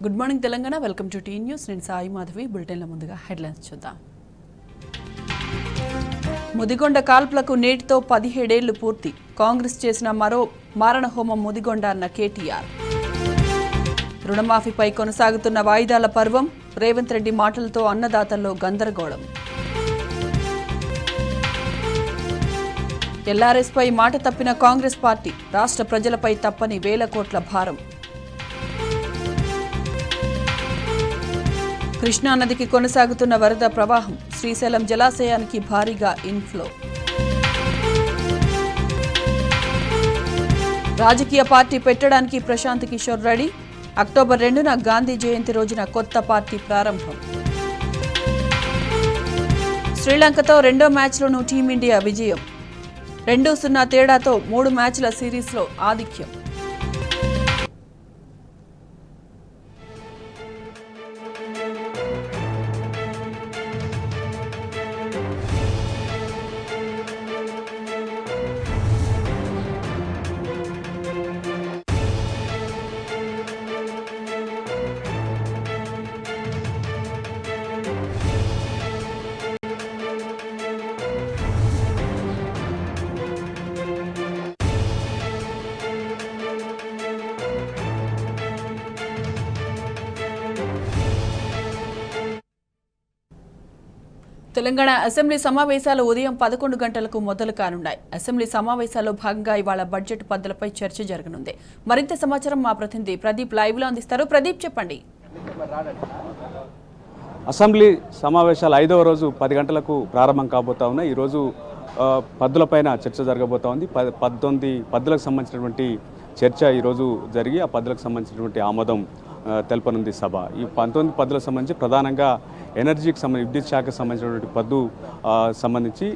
Good morning Telangana. Welcome to T News. నేను సాయి మాధవి. బులెటిన్ల ముందుగా headlines చూద్దాం. ముదిగొండ కాల్పులకు నేటితో 17 ఏళ్లు పూర్తి. కాంగ్రెస్ చేసిన మరో మారణహోమం ముదిగొండ అన్న కేటీఆర్. రుణమాఫీపై కొనసాగుతున్న వాయిదాల పర్వం. రేవంత్ రెడ్డి మాటలతో అన్నదాతల్లో గందరగోళం. ఎల్ఆర్ఎస్పై మాట తప్పిన కాంగ్రెస్ పార్టీ. రాష్ట్ర ప్రజలపై తప్పని వేల కోట్ల భారం. కృష్ణానదికి కొనసాగుతున్న వరద ప్రవాహం. శ్రీశైలం జలాశయానికి భారీగా ఇన్ఫ్లో. రాజకీయ పార్టీ పెట్టడానికి ప్రశాంత్ కిషోర్ రెడ్డి. అక్టోబర్ 2న గాంధీ జయంతి రోజున కొత్త పార్టీ ప్రారంభం. శ్రీలంకతో రెండో మ్యాచ్లోనూ టీమిండియా విజయం. 2-0 తేడాతో 3 మ్యాచ్ల సిరీస్లో ఆధిక్యం. తెలంగాణ అసెంబ్లీ సమావేశాలు ఉదయం 11 గంటలకు మొదలు కానున్నాయి. అసెంబ్లీ సమావేశాల్లో భాగంగా ఇవాళ బడ్జెట్ పద్ధతులపై చర్చ జరగనుంది. మరింత సమాచారం మా ప్రతినిధి ప్రదీప్ లైవ్లో అందిస్తారు. ప్రదీప్, చెప్పండి. అసెంబ్లీ సమావేశాలు 5వ రోజు 10 గంటలకు ప్రారంభం కాబోతా ఉన్నాయి. ఈరోజు పద్ధతులపైన చర్చ జరగబోతా ఉంది. 19 పద్ధతులకు సంబంధించినటువంటి చర్చ ఈరోజు జరిగి ఆ పద్ధతులకు సంబంధించినటువంటి ఆమోదం తెలపనుంది సభ. ఈ 19 పద్ధతులకు సంబంధించి ప్రధానంగా ఎనర్జీకి సంబంధించి విద్యుత్ శాఖకు సంబంధించినటువంటి పద్దు సంబంధించి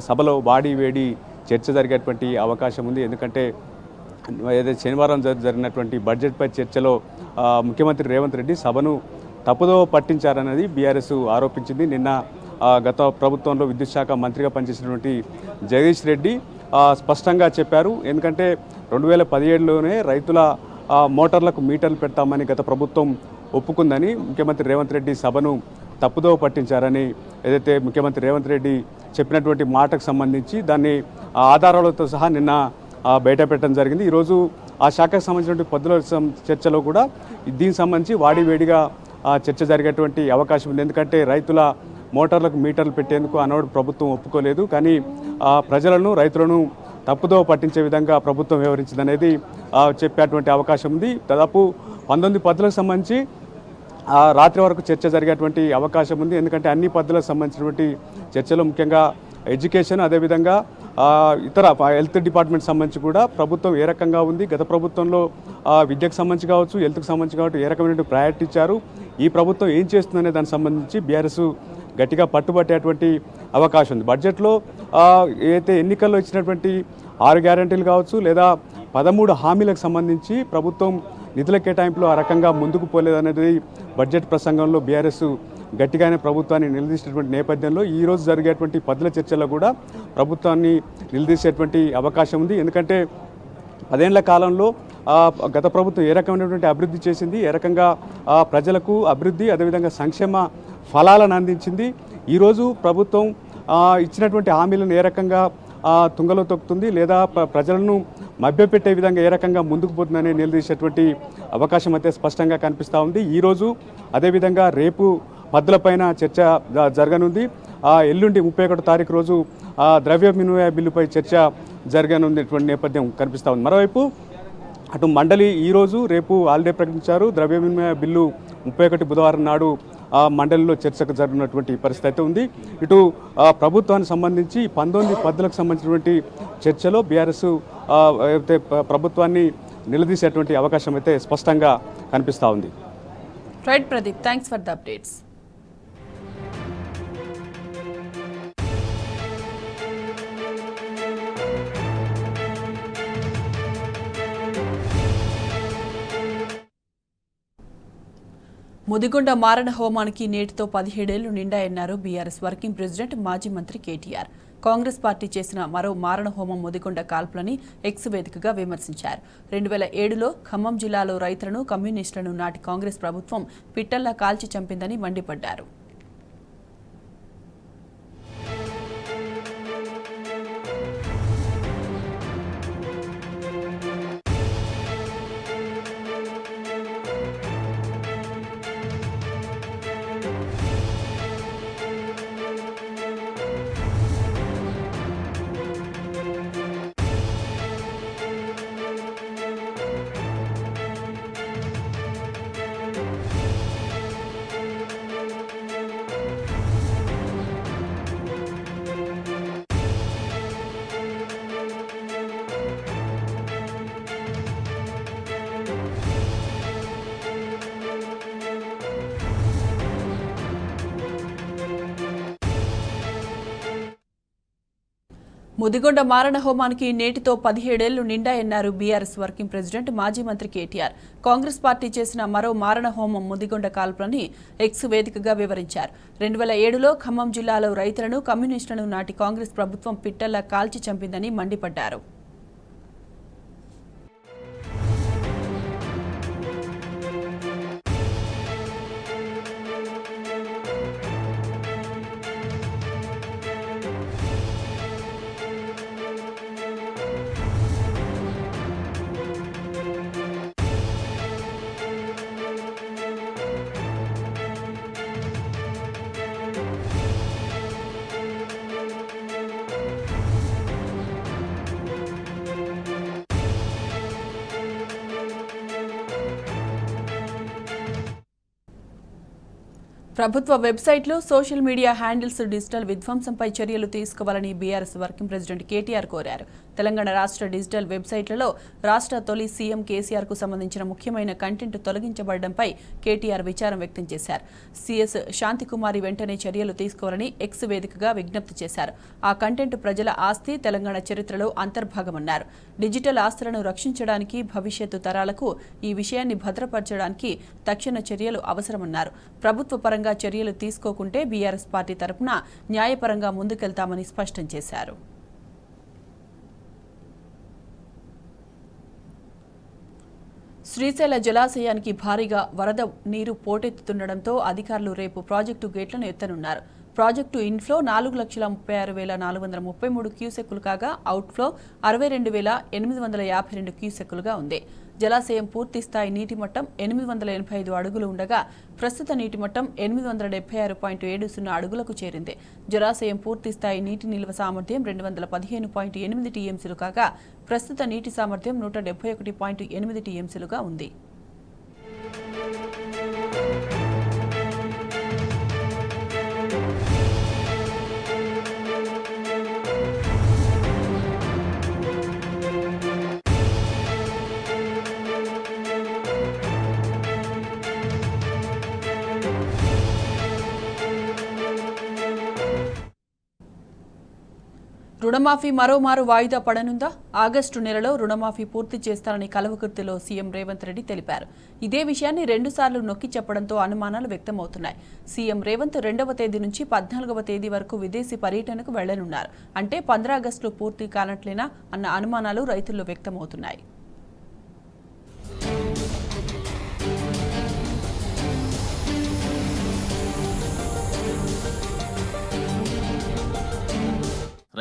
సభలో వాడి వేడి చర్చ జరిగేటువంటి అవకాశం ఉంది. ఎందుకంటే ఏదైతే శనివారం జరిగినటువంటి బడ్జెట్పై చర్చలో ముఖ్యమంత్రి రేవంత్ రెడ్డి సభను తప్పుదో పట్టించారనేది బీఆర్ఎస్ ఆరోపించింది. నిన్న గత ప్రభుత్వంలో విద్యుత్ శాఖ మంత్రిగా పనిచేసినటువంటి జగదీష్ రెడ్డి స్పష్టంగా చెప్పారు. ఎందుకంటే 2017లోనే రైతుల మోటార్లకు మీటర్లు పెడతామని గత ప్రభుత్వం ఒప్పుకుందని ముఖ్యమంత్రి రేవంత్ రెడ్డి సభను తప్పుదో పట్టించారని ఏదైతే ముఖ్యమంత్రి రేవంత్ రెడ్డి చెప్పినటువంటి మాటకు సంబంధించి దాన్ని ఆధారాలతో సహా నిన్న బయట పెట్టడం జరిగింది. ఈరోజు ఆ శాఖకు సంబంధించినటువంటి పద్ధతుల చర్చలో కూడా దీనికి సంబంధించి వాడివేడిగా చర్చ జరిగేటువంటి అవకాశం ఉంది. ఎందుకంటే రైతుల మోటార్లకు మీటర్లు పెట్టేందుకు ఆనాడు ప్రభుత్వం ఒప్పుకోలేదు. కానీ ప్రజలను రైతులను తప్పుదో పట్టించే విధంగా ప్రభుత్వం వ్యవహరించిందనేది చెప్పేటువంటి అవకాశం ఉంది. దాదాపు 19 పద్ధతులకు సంబంధించి రాత్రి వరకు చర్చ జరిగేటువంటి అవకాశం ఉంది. ఎందుకంటే అన్ని పద్ధతులకు సంబంధించినటువంటి చర్చలో ముఖ్యంగా ఎడ్యుకేషన్, అదేవిధంగా ఇతర హెల్త్ డిపార్ట్మెంట్ సంబంధించి కూడా ప్రభుత్వం ఏ రకంగా ఉంది, గత ప్రభుత్వంలో విద్యకు సంబంధించి కావచ్చు, హెల్త్కి సంబంధించి కావచ్చు ఏ రకమైన ప్రయారిటీ ఇచ్చారు, ఈ ప్రభుత్వం ఏం చేస్తుందనే దానికి సంబంధించి బీఆర్ఎస్ గట్టిగా పట్టుబట్టేటువంటి అవకాశం ఉంది. బడ్జెట్లో ఏదైతే ఎన్నికల్లో ఇచ్చినటువంటి 6 గ్యారంటీలు కావచ్చు లేదా 13 హామీలకు సంబంధించి ప్రభుత్వం నిధుల కేటాయింపులో ఆ రకంగా ముందుకు పోలేదనేది బడ్జెట్ ప్రసంగంలో బీఆర్ఎస్ గట్టిగానే ప్రభుత్వాన్ని నిలదీసినటువంటి నేపథ్యంలో ఈరోజు జరిగేటువంటి పద్ధతుల చర్చల్లో కూడా ప్రభుత్వాన్ని నిలదీసేటువంటి అవకాశం ఉంది. ఎందుకంటే 10 ఏళ్ల కాలంలో గత ప్రభుత్వం ఏ రకమైనటువంటి అభివృద్ధి చేసింది, ఏ రకంగా ప్రజలకు అభివృద్ధి అదేవిధంగా సంక్షేమ ఫలాలను అందించింది, ఈరోజు ప్రభుత్వం ఇచ్చినటువంటి హామీలను ఏ రకంగా తుంగలో తొక్కుతుంది లేదా ప్రజలను మభ్యపెట్టే విధంగా ఏ రకంగా ముందుకు పోతుందని నిలదీసేటువంటి అవకాశం అయితే స్పష్టంగా కనిపిస్తూ ఉంది. ఈరోజు అదేవిధంగా రేపు పద్ధతులపైన చర్చ జరగనుంది. ఎల్లుండి 31వ తారీఖు రోజు ద్రవ్య వినిమయ బిల్లుపై చర్చ జరగనున్నటువంటి నేపథ్యం కనిపిస్తూ ఉంది. మరోవైపు అటు మండలి ఈరోజు రేపు హాలిడే ప్రకటించారు. ద్రవ్య వినిమయ బిల్లు 31 బుధవారం నాడు మండలిలో చర్చకు జరిగినటువంటి పరిస్థితి అయితే ఉంది. ఇటు ప్రభుత్వానికి సంబంధించి 19 పద్ధతులకు సంబంధించినటువంటి చర్చలో బీఆర్ఎస్ అయితే ప్రభుత్వాన్ని నిలదీసేటువంటి అవకాశం అయితే స్పష్టంగా కనిపిస్తూ ఉంది. Right Pradeep, thanks for the updates. Mudigonda మారణ హోమానికి నేటితో 17 ఏళ్లు నిండాయన్నారు బీఆర్ఎస్ వర్కింగ్ ప్రెసిడెంట్ మాజీ మంత్రి కేటీఆర్. కాంగ్రెస్ పార్టీ చేసిన మరో మారణ హోమం ముదిగొండ కాల్పులని ఎక్స్ వేదికగా విమర్శించారు. 2007లో ఖమ్మం జిల్లాలో రైతులను, కమ్యూనిస్టులను నాటి కాంగ్రెస్ ప్రభుత్వం పిట్టల్లా కాల్చి చంపిందని మండిపడ్డారు. ముదిగొండ మారణ హోమానికి నేటితో 17 ఏళ్లు నిండాయన్నారు బీఆర్ఎస్ వర్కింగ్ ప్రెసిడెంట్, మాజీ మంత్రి కేటీఆర్. కాంగ్రెస్ పార్టీ చేసిన మరో మారణ హోమం ముదిగొండ కాల్పులని ఎక్స్ వేదికగా వివరించారు. 2007లో ఖమ్మం జిల్లాలో రైతులను, కమ్యూనిస్టులను నాటి కాంగ్రెస్ ప్రభుత్వం పిట్టల్లా కాల్చి చంపిందని మండిపడ్డారు. ప్రభుత్వ వెబ్సైట్లు, సోషల్ మీడియా హ్యాండిల్స్ డిజిటల్ విధ్వంసంపై చర్యలు తీసుకోవాలని బీఆర్ఎస్ వర్కింగ్ ప్రెసిడెంట్ కేటీఆర్ కోరారు. తెలంగాణ రాష్ట్ర డిజిటల్ వెబ్సైట్లలో రాష్ట్ర తొలి సీఎం కేసీఆర్కు సంబంధించిన ముఖ్యమైన కంటెంట్ తొలగించబడడంపై కేటీఆర్ విచారం వ్యక్తం చేశారు. సీఎస్ శాంతికుమారి వెంటనే చర్యలు తీసుకోవాలని ఎక్స్ వేదికగా విజ్ఞప్తి చేశారు. ఆ కంటెంట్ ప్రజల ఆస్తి, తెలంగాణ చరిత్రలో అంతర్భాగమన్నారు. డిజిటల్ ఆస్తులను రక్షించడానికి, భవిష్యత్తు తరాలకు ఈ విషయాన్ని భద్రపరచడానికి తక్షణ చర్యలు అవసరమన్నారు. ప్రభుత్వ పరంగా చర్యలు తీసుకోకుంటే బీఆర్ఎస్ పార్టీ తరపున న్యాయపరంగా ముందుకెళ్తామని స్పష్టం చేశారు. శ్రీశైల జలాశయానికి భారీగా వరద నీరు పోటెత్తుతుండటంతో అధికారులు రేపు ప్రాజెక్టు గేట్లను ఎత్తనున్నారు. ప్రాజెక్టు ఇన్ఫ్లో 4,36,433 క్యూసెక్కులు కాగా అవుట్ఫ్లో 62,852 క్యూసెక్కులుగా ఉంది. జలాశయం పూర్తి స్థాయి నీటి మట్టం 885 అడుగులు ఉండగా ప్రస్తుత నీటి మట్టం 876.70 అడుగులకు చేరింది. జలాశయం పూర్తి స్థాయి నీటి నిల్వ సామర్థ్యం 215.8 టీఎంసీలు కాగా ప్రస్తుత నీటి సామర్థ్యం 171.8 టీఎంసీలుగా ఉంది. రుణమాఫీ మరోమారు వాయిదా పడనుందా? ఆగస్టు నెలలో రుణమాఫీ పూర్తి చేస్తారని కల్వకుర్తిలో సీఎం రేవంత్ రెడ్డి తెలిపారు. ఇదే విషయాన్ని 2 సార్లు నొక్కి చెప్పడంతో అనుమానాలు వ్యక్తమవుతున్నాయి. సీఎం రేవంత్ 2వ తేదీ నుంచి 14వ తేదీ వరకు విదేశీ పర్యటనకు వెళ్లనున్నారు. అంటే 15 ఆగస్టులో పూర్తి కానట్లేనా అన్న అనుమానాలు రైతుల్లో వ్యక్తమవుతున్నాయి.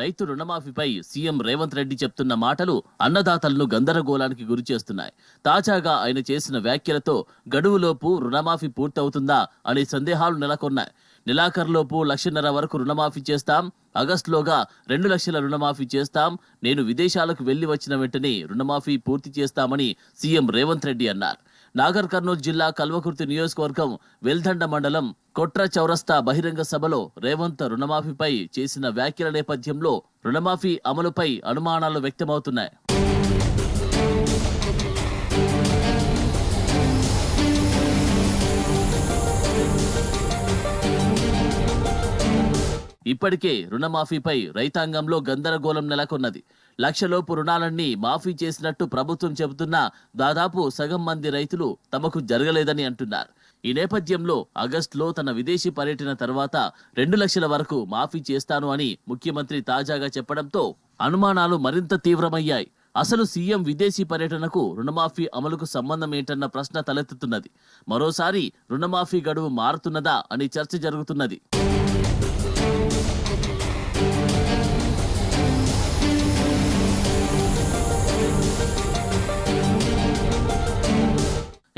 రైతు రుణమాఫీపై సీఎం రేవంత్ రెడ్డి చెప్తున్న మాటలు అన్నదాతలను గందరగోళానికి గురిచేస్తున్నాయి. తాజాగా ఆయన చేసిన వ్యాఖ్యలతో గడువులోపు రుణమాఫీ పూర్తవుతుందా అనే సందేహాలు నెలకొన్నాయి. నెలాఖరులోపు 1,50,000 వరకు రుణమాఫీ చేస్తాం, ఆగస్టులోగా 2 లక్షల రుణమాఫీ చేస్తాం, నేను విదేశాలకు వెళ్లి వచ్చిన వెంటనే రుణమాఫీ పూర్తి చేస్తామని సీఎం రేవంత్ రెడ్డి అన్నారు. నాగర్ కర్నూలు జిల్లా కల్వకుర్తి నియోజకవర్గం వెల్దండ మండలం కొట్ర చౌరస్తా బహిరంగ సభలో రేవంత్ రుణమాఫీపై చేసిన వ్యాఖ్యల నేపథ్యంలో రుణమాఫీ అమలుపై అనుమానాలు వ్యక్తమవుతున్నాయి. ఇప్పటికే రుణమాఫీపై రైతాంగంలో గందరగోళం నెలకొన్నది. లక్షలోపు రుణాలన్నీ మాఫీ చేసినట్టు ప్రభుత్వం చెబుతున్నా దాదాపు సగం మంది రైతులు తమకు జరగలేదని అంటున్నారు. ఈ నేపథ్యంలో ఆగస్టులో తన విదేశీ పర్యటన తర్వాత 2 లక్షల వరకు మాఫీ చేస్తాను అని ముఖ్యమంత్రి తాజాగా చెప్పడంతో అనుమానాలు మరింత తీవ్రమయ్యాయి. అసలు సీఎం విదేశీ పర్యటనకు రుణమాఫీ అమలుకు సంబంధం ఏంటన్న ప్రశ్న తలెత్తుతున్నది. మరోసారి రుణమాఫీ గడువు మారుతున్నదా అని చర్చ జరుగుతున్నది.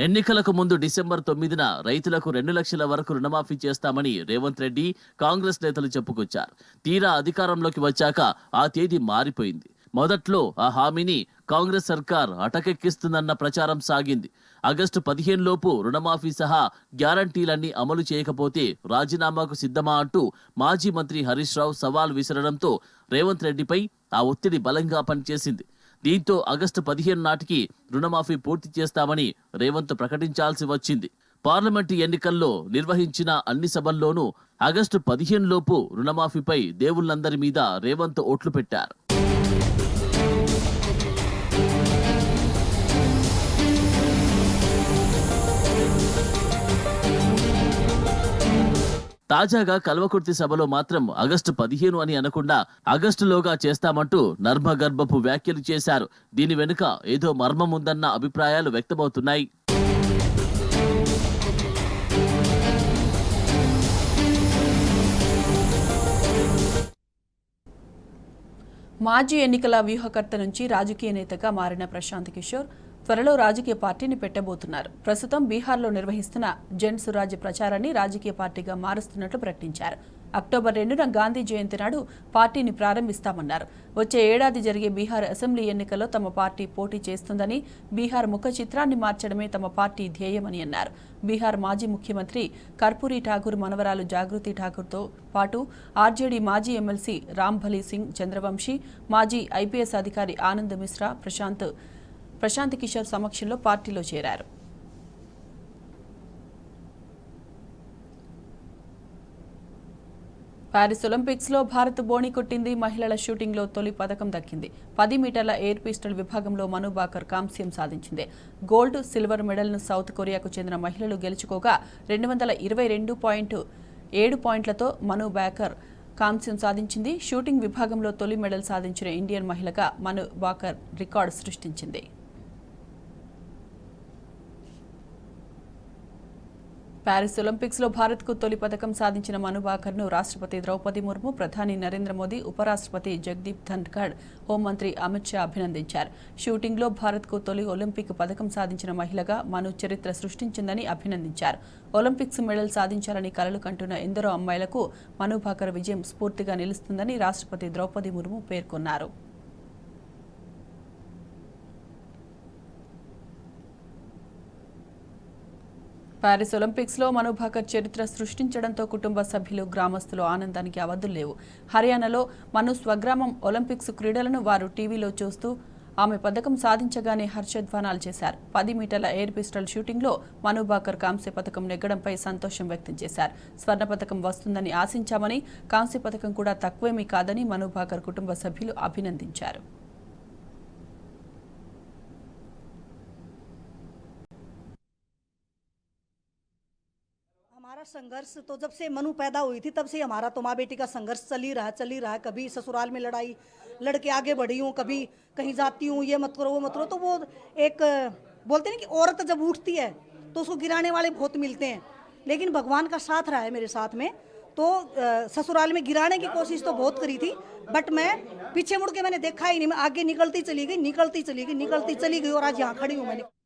ఎన్నికలకు ముందు డిసెంబర్ 9న రైతులకు 2 లక్షల వరకు రుణమాఫీ చేస్తామని రేవంత్ రెడ్డి, కాంగ్రెస్ నేతలు చెప్పుకొచ్చారు. తీరా అధికారంలోకి వచ్చాక ఆ తేదీ మారిపోయింది. మొదట్లో ఆ హామీని కాంగ్రెస్ సర్కార్ అటకెక్కిస్తుందన్న ప్రచారం సాగింది. ఆగస్టు 15 లోపు రుణమాఫీ సహా గ్యారంటీలన్నీ అమలు చేయకపోతే రాజీనామాకు సిద్ధమా అంటూ మాజీ మంత్రి హరీష్ రావు సవాల్ విసరడంతో రేవంత్ రెడ్డిపై ఆ ఒత్తిడి బలంగా పనిచేసింది. దీంతో ఆగస్టు 15 నాటికి రుణమాఫీ పూర్తి చేస్తామని రేవంత్ ప్రకటించాల్సి వచ్చింది. పార్లమెంటు ఎన్నికల్లో నిర్వహించిన అన్ని సభల్లోనూ ఆగస్టు 15 లోపు రుణమాఫీపై దేవుళ్లందరి మీద రేవంత్ ఓట్లు పెట్టారు. తాజాగా కల్వకుర్తి సభలో మాత్రం ఆగస్టు 15 అని అనకుండా ఆగస్టులోగా చేస్తామంటూ నర్మగర్భపు వ్యాఖ్యలు చేశారు. దీని వెనుక ఏదో మర్మం ఉందన్న అభిప్రాయాలు వ్యక్తమవుతున్నాయి. మాజీ ఎన్నికల వ్యూహకర్త నుంచి రాజకీయ నేతగా మారిన ప్రశాంత్ కిషోర్ త్వరలో రాజకీయ పార్టీని పెట్టబోతున్నారు. ప్రస్తుతం బీహార్లో నిర్వహిస్తున్న జన్ సురాజ్ ప్రచారాన్ని రాజకీయ పార్టీగా మారుస్తున్నట్లు ప్రకటించారు. అక్టోబర్ 2న గాంధీ జయంతి నాడు పార్టీని ప్రారంభిస్తామన్నారు. వచ్చే ఏడాది జరిగే బీహార్ అసెంబ్లీ ఎన్నికల్లో తమ పార్టీ పోటీ చేస్తుందని, బీహార్ ముఖ చిత్రాన్ని మార్చడమే తమ పార్టీ ధ్యేయమని అన్నారు. బీహార్ మాజీ ముఖ్యమంత్రి కర్పూరి ఠాకూర్ మనవరాలు జాగృతి ఠాకూర్తో పాటు ఆర్జేడీ మాజీ ఎమ్మెల్సీ రాంభలి సింగ్ చంద్రవంశీ, మాజీ ఐపీఎస్ అధికారి ఆనంద్ మిశ్రా ప్రశాంత్ కిషోర్ సమక్షంలో పార్టీలో చేరారు. పారిస్ ఒలింపిక్స్లో భారత్ బోణి కొట్టింది. మహిళల షూటింగ్లో తొలి పథకం దక్కింది. 10 మీటర్ల ఎయిర్ పిస్టల్ విభాగంలో మను బాకర్ కాంస్యం సాధించింది. గోల్డ్, సిల్వర్ మెడల్ను సౌత్ కొరియాకు చెందిన మహిళలు గెలుచుకోగా 222.7 పాయింట్లతో మను బాకర్ కాంస్యం సాధించింది. షూటింగ్ విభాగంలో తొలి మెడల్ సాధించిన ఇండియన్ మహిళగా మను బాకర్ రికార్డు సృష్టించింది. పారిస్ ఒలింపిక్స్లో భారత్కు తొలి పథకం సాధించిన మను బాకర్ను రాష్ట్రపతి ద్రౌపది ముర్ము, ప్రధాని నరేంద్ర మోదీ, ఉపరాష్ట్రపతి జగదీప్ ధన్ఖడ్, హోంమంత్రి అమిత్ షా అభినందించారు. షూటింగ్లో భారత్కు తొలి ఒలింపిక్ పథకం సాధించిన మహిళగా మను చరిత్ర సృష్టించిందని అభినందించారు. ఒలింపిక్స్ మెడల్ సాధించాలని కలలు కంటున్న ఎందరో అమ్మాయిలకు మను బాకర్ విజయం స్ఫూర్తిగా నిలుస్తుందని రాష్ట్రపతి ద్రౌపది ముర్ము పేర్కొన్నారు. పారిస్ ఒలింపిక్స్లో మను బాకర్ చరిత్ర సృష్టించడంతో కుటుంబ సభ్యులు, గ్రామస్తులు ఆనందానికి అవధులు లేవు. హర్యానాలో మను స్వగ్రామం ఒలింపిక్స్ క్రీడలను వారు టీవీలో చూస్తూ ఆమె పథకం సాధించగానే హర్షధ్వానాలు చేశారు. 10 మీటర్ల ఎయిర్ పిస్టల్ షూటింగ్లో మను బాకర్ కాంస్య పథకం నెగ్గడంపై సంతోషం వ్యక్తం చేశారు. స్వర్ణ పథకం వస్తుందని ఆశించామని, కాంస్య పథకం కూడా తక్కువేమీ కాదని మను బాకర్ కుటుంబ సభ్యులు అభినందించారు. हमारा संघर्ष तो जब से मनु पैदा हुई थी तब से हमारा तो माँ बेटी का संघर्ष चल ही रहा है। कभी ससुराल में लड़ाई लड़के आगे बढ़ी हूँ, कभी कहीं जाती हूँ, ये मत करो वो मत करो। तो वो एक बोलते हैं कि औरत जब उठती है तो उसको गिराने वाले बहुत मिलते हैं, लेकिन भगवान का साथ रहा है मेरे साथ में। तो ससुराल में गिराने की कोशिश तो बहुत करी थी, बट मैं पीछे मुड़ के मैंने देखा ही नहीं। मैं आगे निकलती चली गई और आज यहाँ खड़ी हूँ मैंने।